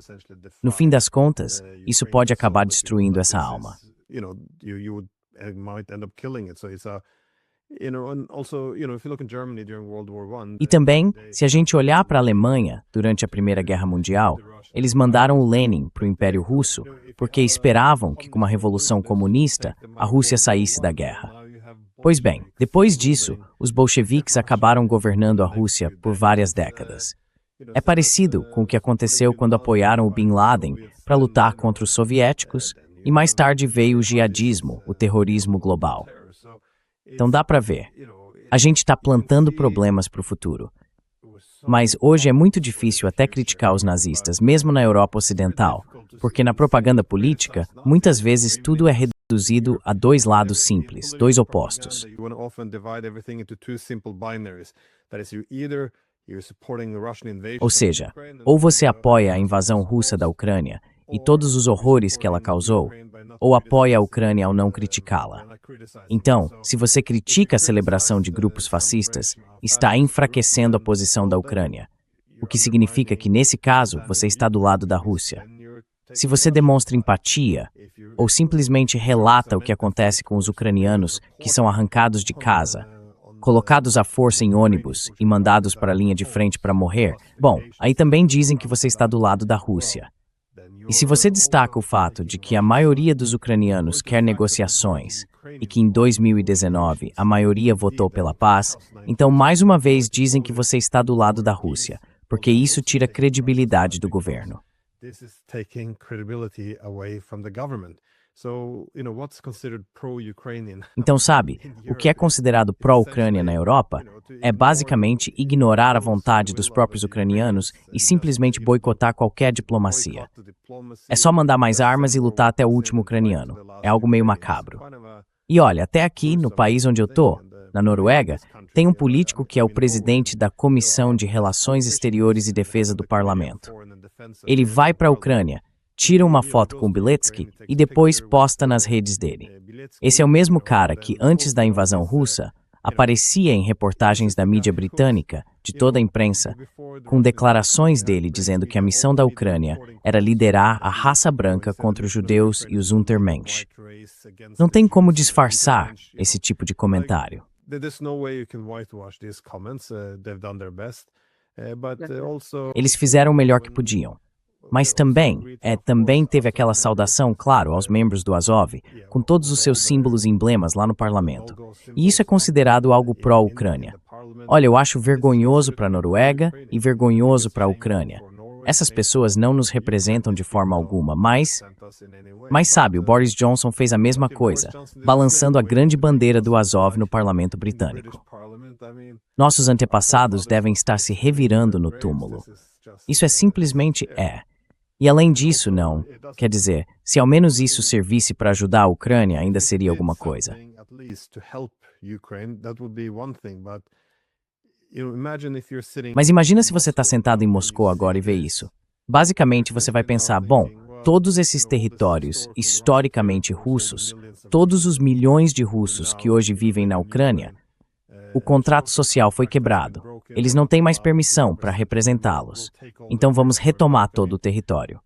No fim das contas, isso pode acabar destruindo essa alma.
you would might end up killing it. So it's a and also, if you look in Germany during World War I,
E também, se a gente olhar para a Alemanha durante a Primeira Guerra Mundial, eles mandaram o Lenin para o Império Russo porque esperavam que, com uma revolução comunista, a Rússia saísse da guerra. Pois bem, depois disso, os bolcheviques acabaram governando a Rússia por várias décadas. É parecido com o que aconteceu quando apoiaram o Bin Laden para lutar contra os soviéticos e mais tarde veio o jihadismo, o terrorismo global. Então dá para ver, a gente está plantando problemas para o futuro. Mas hoje é muito difícil até criticar os nazistas, mesmo na Europa Ocidental, porque na propaganda política, muitas vezes tudo é reduzido a dois lados simples, dois opostos. Ou seja, ou você apoia a invasão russa da Ucrânia e todos os horrores que ela causou, ou apoia a Ucrânia ao não criticá-la. Então, se você critica a celebração de grupos fascistas, está enfraquecendo a posição da Ucrânia, o que significa que, nesse caso, você está do lado da Rússia. Se você demonstra empatia, ou simplesmente relata o que acontece com os ucranianos que são arrancados de casa, colocados à força em ônibus e mandados para a linha de frente para morrer, bom, aí também dizem que você está do lado da Rússia. E se você destaca o fato de que a maioria dos ucranianos quer negociações e que em 2019 a maioria votou pela paz, então mais uma vez dizem que você está do lado da Rússia, porque isso tira credibilidade do governo.
This is taking credibility away from the government. So, what's considered pro-Ukrainian?
Então, sabe, o que é considerado pró-Ucrânia na Europa é basicamente ignorar a vontade dos próprios ucranianos e simplesmente boicotar qualquer diplomacia. É só mandar mais armas e lutar até o último ucraniano. É algo meio macabro. E olha, até aqui, no país onde eu tô, na Noruega, tem um político que é o presidente da Comissão de Relações Exteriores e Defesa do Parlamento. Ele vai para a Ucrânia, tira uma foto com Biletsky e depois posta nas redes dele. Esse é o mesmo cara que, antes da invasão russa, aparecia em reportagens da mídia britânica, de toda a imprensa, com declarações dele dizendo que a missão da Ucrânia era liderar a raça branca contra os judeus e os Untermensch. Não tem como disfarçar esse tipo de comentário.
There's no way you can whitewash these comments. They've done their best. But also,
Eles fizeram o melhor que podiam. Mas também teve aquela saudação, claro, aos membros do Azov, com todos os seus símbolos e emblemas lá no parlamento. E isso é considerado algo pró-Ucrânia. Olha, eu acho vergonhoso para a Noruega e vergonhoso para a Ucrânia. Essas pessoas não nos representam de forma alguma, mas sabe, o Boris Johnson fez a mesma coisa, balançando a grande bandeira do Azov no parlamento britânico. Nossos antepassados devem estar se revirando no túmulo. Isso é simplesmente E além disso, não. Quer dizer, se ao menos isso servisse para ajudar a Ucrânia, ainda seria alguma coisa. Mas imagina se você está sentado em Moscou agora e vê isso. Basicamente, você vai pensar, bom, todos esses territórios historicamente russos, todos os milhões de russos que hoje vivem na Ucrânia, o contrato social foi quebrado. Eles não têm mais permissão para representá-los. Então vamos retomar todo o território.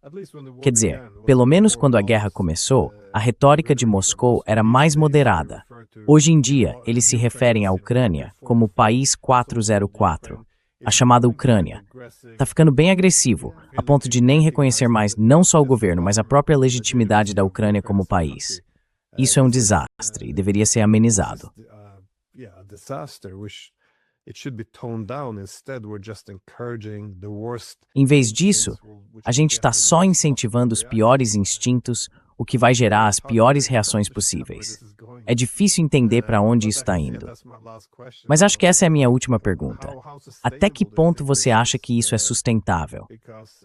Quer dizer, pelo menos quando a guerra começou, a retórica de Moscou era mais moderada. Hoje em dia, eles se referem à Ucrânia como País 404, a chamada Ucrânia. Está ficando bem agressivo, a ponto de nem reconhecer mais não só o governo, mas a própria legitimidade da Ucrânia como país. Isso é um desastre e deveria ser amenizado. Em vez disso, a gente está só incentivando os piores instintos, o que vai gerar as piores reações possíveis. É difícil entender para onde isso está indo. Mas acho que essa é a minha última pergunta. Até que ponto você acha que isso é sustentável?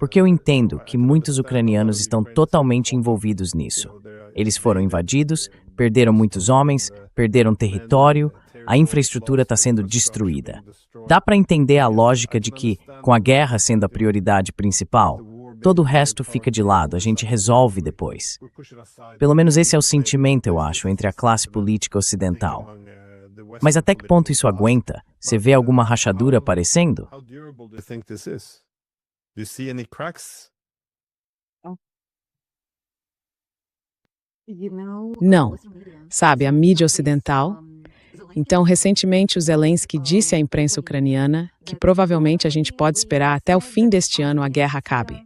Porque eu entendo que muitos ucranianos estão totalmente envolvidos nisso. Eles foram invadidos, perderam muitos homens, perderam território, a infraestrutura está sendo destruída. Dá para entender a lógica de que, com a guerra sendo a prioridade principal, todo o resto fica de lado, a gente resolve depois. Pelo menos esse é o sentimento, eu acho, entre a classe política ocidental. Mas até que ponto isso aguenta? Você vê alguma rachadura aparecendo?
Não. Sabe, a mídia ocidental. Então, recentemente, o Zelensky disse à imprensa ucraniana que provavelmente a gente pode esperar até o fim deste ano a guerra acabe.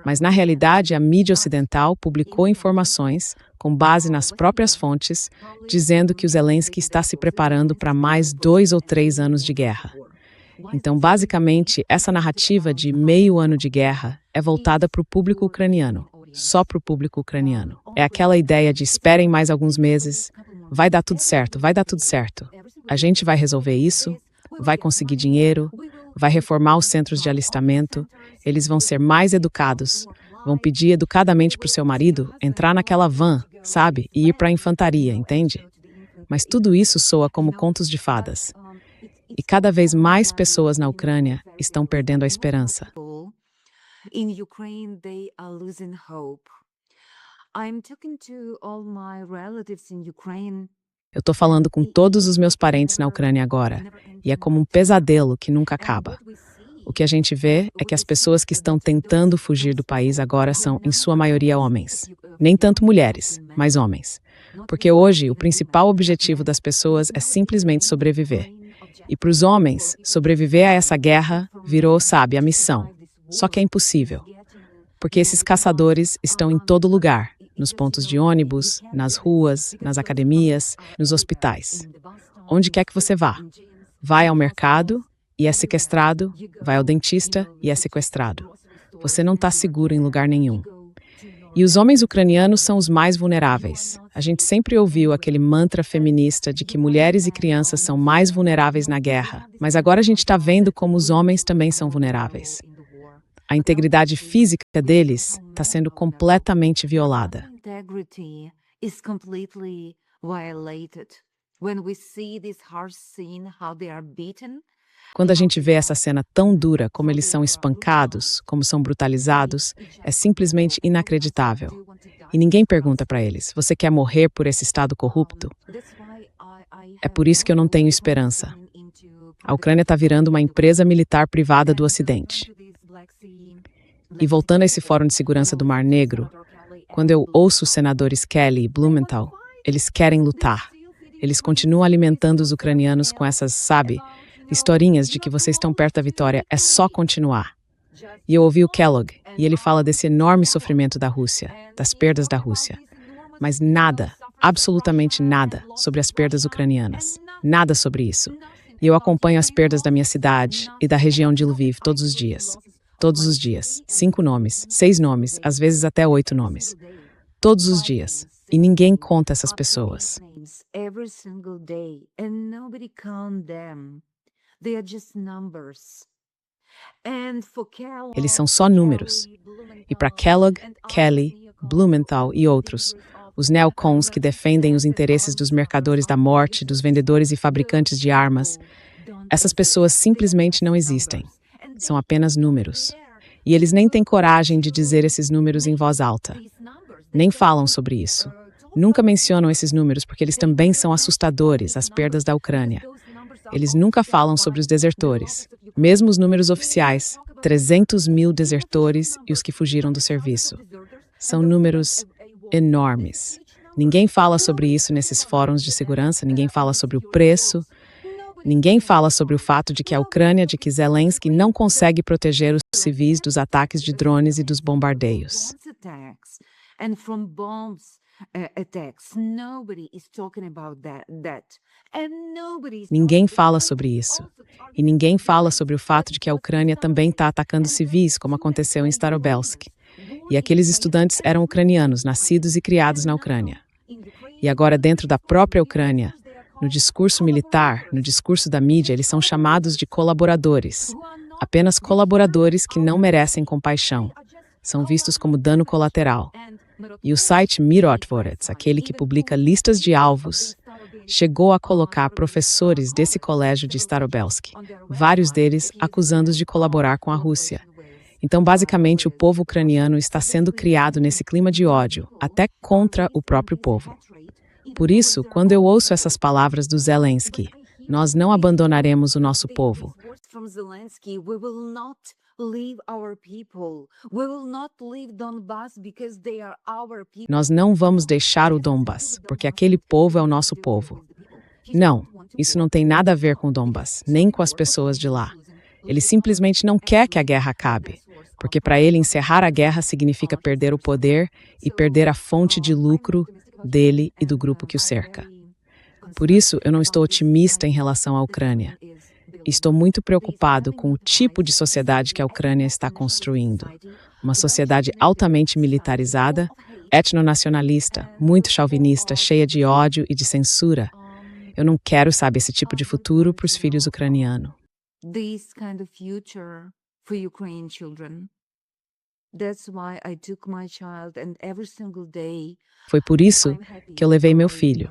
Mas, na realidade, a mídia ocidental publicou informações, com base nas próprias fontes, dizendo que o Zelensky está se preparando para mais 2 ou 3 anos de guerra. Então, basicamente, essa narrativa de meio ano de guerra é voltada para o público ucraniano, só para o público ucraniano. É aquela ideia de esperem mais alguns meses, vai dar tudo certo, vai dar tudo certo. A gente vai resolver isso, vai conseguir dinheiro, vai reformar os centros de alistamento, eles vão ser mais educados, vão pedir educadamente para o seu marido entrar naquela van, sabe, e ir para a infantaria, entende? Mas tudo isso soa como contos de fadas. E cada vez mais pessoas na Ucrânia estão perdendo a esperança.
In Ukraine, they are losing hope. I'm talking to all my relatives in Ukraine.
Eu estou falando com todos os meus parentes na Ucrânia agora, e é como um pesadelo que nunca acaba. O que a gente vê é que as pessoas que estão tentando fugir do país agora são, em sua maioria, homens. Nem tanto mulheres, mas homens. Porque hoje, o principal objetivo das pessoas é simplesmente sobreviver. E para os homens, sobreviver a essa guerra virou, sabe, a missão. Só que é impossível. Porque esses caçadores estão em todo lugar, nos pontos de ônibus, nas ruas, nas academias, nos hospitais. Onde quer que você vá. Vai ao mercado e é sequestrado, vai ao dentista e é sequestrado. Você não está seguro em lugar nenhum. E os homens ucranianos são os mais vulneráveis. A gente sempre ouviu aquele mantra feminista de que mulheres e crianças são mais vulneráveis na guerra, mas agora a gente está vendo como os homens também são vulneráveis. A integridade física deles está sendo completamente violada.
Integrity is completely violated. When we see this harsh scene, how they are beaten.
Quando a gente vê essa cena tão dura, como eles são espancados, como são brutalizados, é simplesmente inacreditável. E ninguém pergunta para eles, você quer morrer por esse estado corrupto? É por isso que eu não tenho esperança. A Ucrânia está virando uma empresa militar privada do Ocidente. E voltando a esse Fórum de Segurança do Mar Negro, quando eu ouço os senadores Kelly e Blumenthal, eles querem lutar. Eles continuam alimentando os ucranianos com essas, sabe, historinhas de que vocês estão perto da vitória, é só continuar. E eu ouvi o Kellogg, e ele fala desse enorme sofrimento da Rússia, das perdas da Rússia. Mas nada, absolutamente nada, sobre as perdas ucranianas. Nada sobre isso. E eu acompanho as perdas da minha cidade e da região de Lviv todos os dias. Todos os dias. 5 nomes, 6 nomes, às vezes até 8 nomes. Todos os dias. E ninguém conta essas pessoas.
Every single day, and nobody count them. They are just numbers. And for Kellogg,
Eles são só números. E para Kellogg, Kelly, Blumenthal e outros, os neocons que defendem os interesses dos mercadores da morte, dos vendedores e fabricantes de armas, essas pessoas simplesmente não existem. São apenas números. E eles nem têm coragem de dizer esses números em voz alta. Nem falam sobre isso. Nunca mencionam esses números porque eles também são assustadores, as perdas da Ucrânia. Eles nunca falam sobre os desertores. Mesmo os números oficiais, 300 mil desertores e os que fugiram do serviço. São números enormes. Ninguém fala sobre isso nesses fóruns de segurança, ninguém fala sobre o preço, ninguém fala sobre o fato de que a Ucrânia, de que Zelensky não consegue proteger os civis dos ataques de drones e dos bombardeios.
And from bombs attacks, nobody is talking about that. And nobody is
Ninguém fala sobre isso. E ninguém fala sobre o fato de que a Ucrânia também está atacando civis, como aconteceu em Starobelsk. E aqueles estudantes eram ucranianos, nascidos e criados na Ucrânia. E agora, dentro da própria Ucrânia, no discurso militar, no discurso da mídia, eles são chamados de colaboradores. Apenas colaboradores que não merecem compaixão. São vistos como dano colateral. E o site Mirotvorets, aquele que publica listas de alvos, chegou a colocar professores desse colégio de Starobelsk, vários deles acusando-os de colaborar com a Rússia. Então, basicamente, o povo ucraniano está sendo criado nesse clima de ódio, até contra o próprio povo. Por isso, quando eu ouço essas palavras do Zelensky, Nós não abandonaremos o nosso povo.
From Zelensky, we will not leave our people. We will not leave Donbas because they are our people.
Nós não vamos deixar o Donbas, porque aquele povo é o nosso povo. Não, isso não tem nada a ver com o Donbas, nem com as pessoas de lá. Ele simplesmente não quer que a guerra acabe, porque para ele encerrar a guerra significa perder o poder e perder a fonte de lucro dele e do grupo que o cerca. Por isso, eu não estou otimista em relação à Ucrânia. Estou muito preocupado com o tipo de sociedade que a Ucrânia está construindo. Uma sociedade altamente militarizada, etnonacionalista, muito chauvinista, cheia de ódio e de censura. Eu não quero, esse tipo de futuro para os filhos ucranianos.
This kind of future for Ukrainian children. That's why I took my child and every single day.
Foi por isso que eu levei meu filho.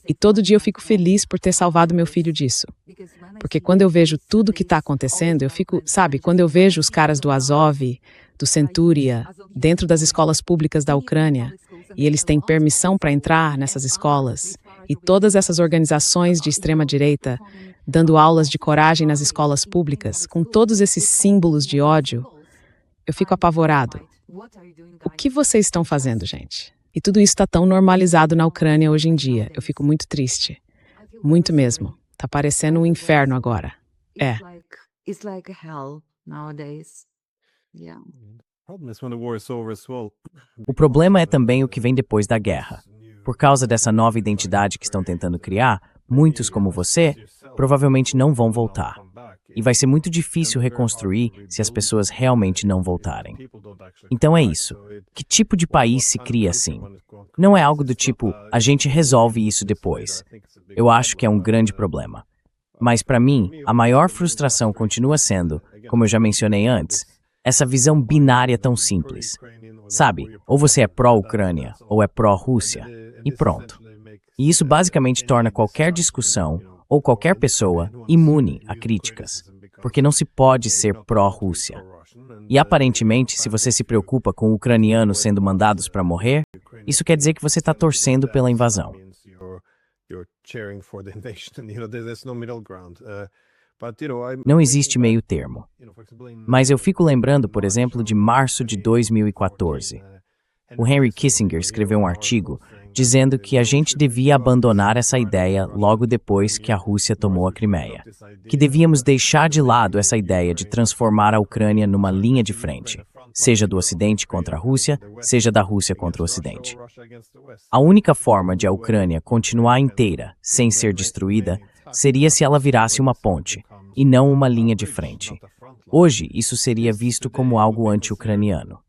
E todo dia eu fico feliz por ter salvado meu filho disso. Porque quando eu vejo tudo o que está acontecendo, eu fico, quando eu vejo os caras do Azov, do Centúria, dentro das escolas públicas da Ucrânia, e eles têm permissão para entrar nessas escolas, e todas essas organizações de extrema-direita dando aulas de coragem nas escolas públicas, com todos esses símbolos de ódio, eu fico apavorado. O que vocês estão fazendo, gente? E tudo isso está tão normalizado na Ucrânia hoje em dia. Eu fico muito triste. Muito mesmo. Tá parecendo um inferno agora. É.
It's like a hell nowadays. Yeah.
O problema é também o que vem depois da guerra. Por causa dessa nova identidade que estão tentando criar, muitos como você provavelmente não vão voltar. E vai ser muito difícil reconstruir se as pessoas realmente não voltarem. Então é isso. Que tipo de país se cria assim? Não é algo do tipo, a gente resolve isso depois. Eu acho que é um grande problema. Mas para mim, a maior frustração continua sendo, como eu já mencionei antes, essa visão binária tão simples. Ou você é pró-Ucrânia ou é pró-Rússia, e pronto. E isso basicamente torna qualquer discussão ou qualquer pessoa imune a críticas, porque não se pode ser pró-Rússia. E aparentemente, se você se preocupa com ucranianos sendo mandados para morrer, isso quer dizer que você está torcendo pela invasão. Não existe meio termo. Mas eu fico lembrando, por exemplo, de março de 2014. O Henry Kissinger escreveu um artigo dizendo que a gente devia abandonar essa ideia logo depois que a Rússia tomou a Crimeia. Que devíamos deixar de lado essa ideia de transformar a Ucrânia numa linha de frente, seja do Ocidente contra a Rússia, seja da Rússia contra o Ocidente. A única forma de a Ucrânia continuar inteira, sem ser destruída, seria se ela virasse uma ponte, e não uma linha de frente. Hoje, isso seria visto como algo anti-ucraniano.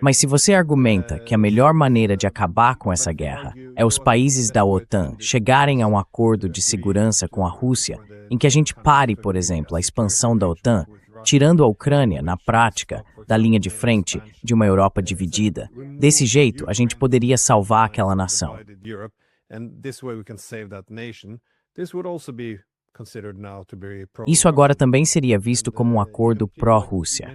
Mas se você argumenta que a melhor maneira de acabar com essa guerra é os países da OTAN chegarem a um acordo de segurança com a Rússia, em que a gente pare, por exemplo, a expansão da OTAN, tirando a Ucrânia, na prática, da linha de frente de uma Europa dividida, desse jeito a gente poderia salvar aquela nação. Isso agora também seria visto como um acordo pró-Rússia.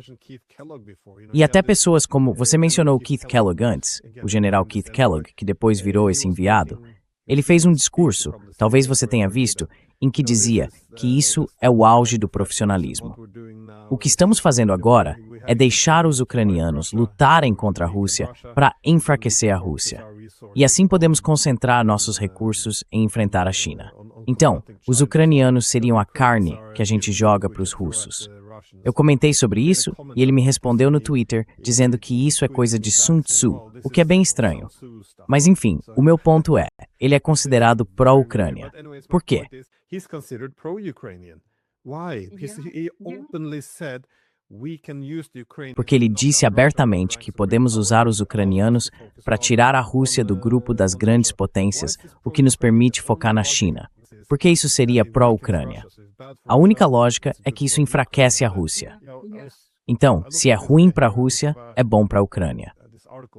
E até pessoas como, você mencionou Keith Kellogg antes, o general Keith Kellogg, que depois virou esse enviado, ele fez um discurso, talvez você tenha visto, em que dizia que isso é o auge do profissionalismo. O que estamos fazendo agora é deixar os ucranianos lutarem contra a Rússia para enfraquecer a Rússia. E assim podemos concentrar nossos recursos em enfrentar a China. Então, os ucranianos seriam a carne que a gente joga para os russos. Eu comentei sobre isso e ele me respondeu no Twitter dizendo que isso é coisa de Sun Tzu, o que é bem estranho. Mas enfim, o meu ponto é, ele é considerado pró-Ucrânia. Por quê? Porque ele disse abertamente que podemos usar os ucranianos para tirar a Rússia do grupo das grandes potências, o que nos permite focar na China. Porque isso seria pró-Ucrânia. A única lógica é que isso enfraquece a Rússia. Então, se é ruim para a Rússia, é bom para a Ucrânia.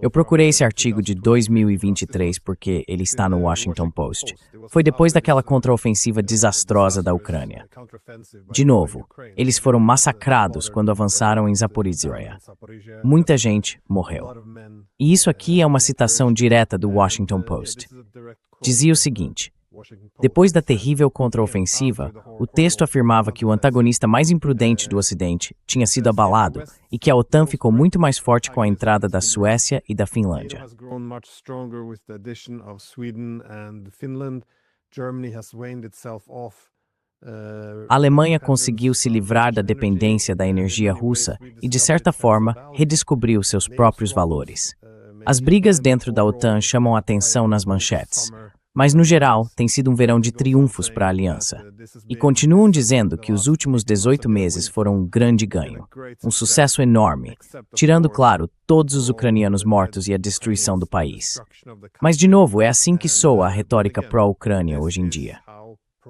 Eu procurei esse artigo de 2023 porque ele está no Washington Post. Foi depois daquela contraofensiva desastrosa da Ucrânia. De novo, eles foram massacrados quando avançaram em Zaporizhzhia. Muita gente morreu. E isso aqui é uma citação direta do Washington Post. Dizia o seguinte: Depois da terrível contraofensiva, o texto afirmava que o antagonista mais imprudente do Ocidente tinha sido abalado e que a OTAN ficou muito mais forte com a entrada da Suécia e da Finlândia. A Alemanha conseguiu se livrar da dependência da energia russa e, de certa forma, redescobriu seus próprios valores. As brigas dentro da OTAN chamam a atenção nas manchetes, mas, no geral, tem sido um verão de triunfos para a aliança. E continuam dizendo que os últimos 18 meses foram um grande ganho, um sucesso enorme, tirando, claro, todos os ucranianos mortos e a destruição do país. Mas, de novo, é assim que soa a retórica pró-Ucrânia hoje em dia.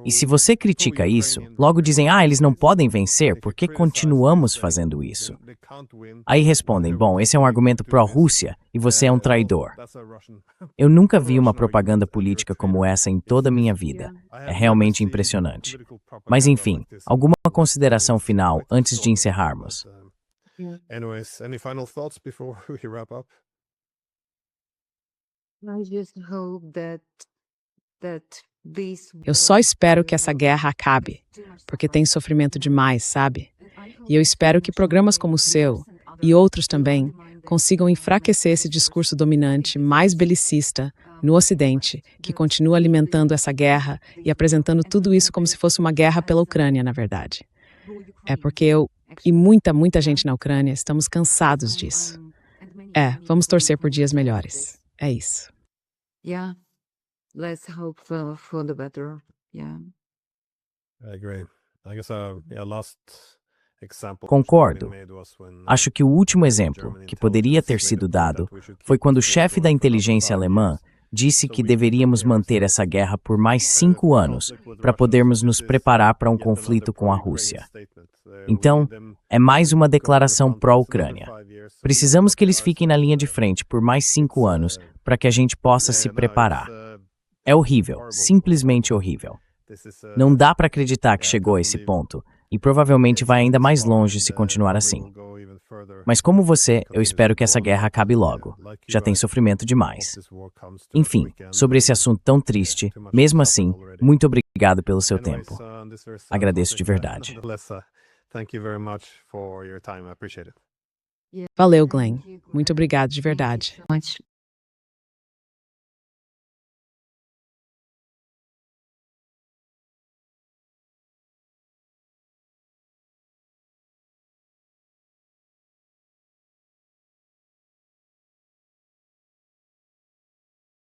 E se você critica isso, logo dizem, eles não podem vencer, por que continuamos fazendo isso? Aí respondem, bom, esse é um argumento pró-Rússia e você é um traidor. Eu nunca vi uma propaganda política como essa em toda a minha vida. É realmente impressionante. Mas enfim, alguma consideração final antes de encerrarmos?
Anyways, any final thoughts before we wrap up?
I just hope that
Eu só espero que essa guerra acabe, porque tem sofrimento demais, sabe? E eu espero que programas como o seu, e outros também, consigam enfraquecer esse discurso dominante mais belicista no Ocidente, que continua alimentando essa guerra e apresentando tudo isso como se fosse uma guerra pela Ucrânia, na verdade. É porque eu e muita gente na Ucrânia estamos cansados disso. Vamos torcer por dias melhores. É isso.
Yeah, let's hope for the better. Yeah.
I agree. I guess last example
Concordo. Acho que o último exemplo que poderia ter sido dado foi quando o chefe da inteligência alemã disse que deveríamos manter essa guerra por mais 5 anos para podermos nos preparar para um conflito com a Rússia. Então, é mais uma declaração pró-Ucrânia. Precisamos que eles fiquem na linha de frente por mais 5 anos para que a gente possa se preparar. É horrível, simplesmente horrível. Não dá para acreditar que chegou a esse ponto, e provavelmente vai ainda mais longe se continuar assim. Mas como você, eu espero que essa guerra acabe logo. Já tem sofrimento demais. Enfim, sobre esse assunto tão triste, mesmo assim, muito obrigado pelo seu tempo. Agradeço de verdade.
Valeu, Glenn. Muito obrigado de verdade.
Much.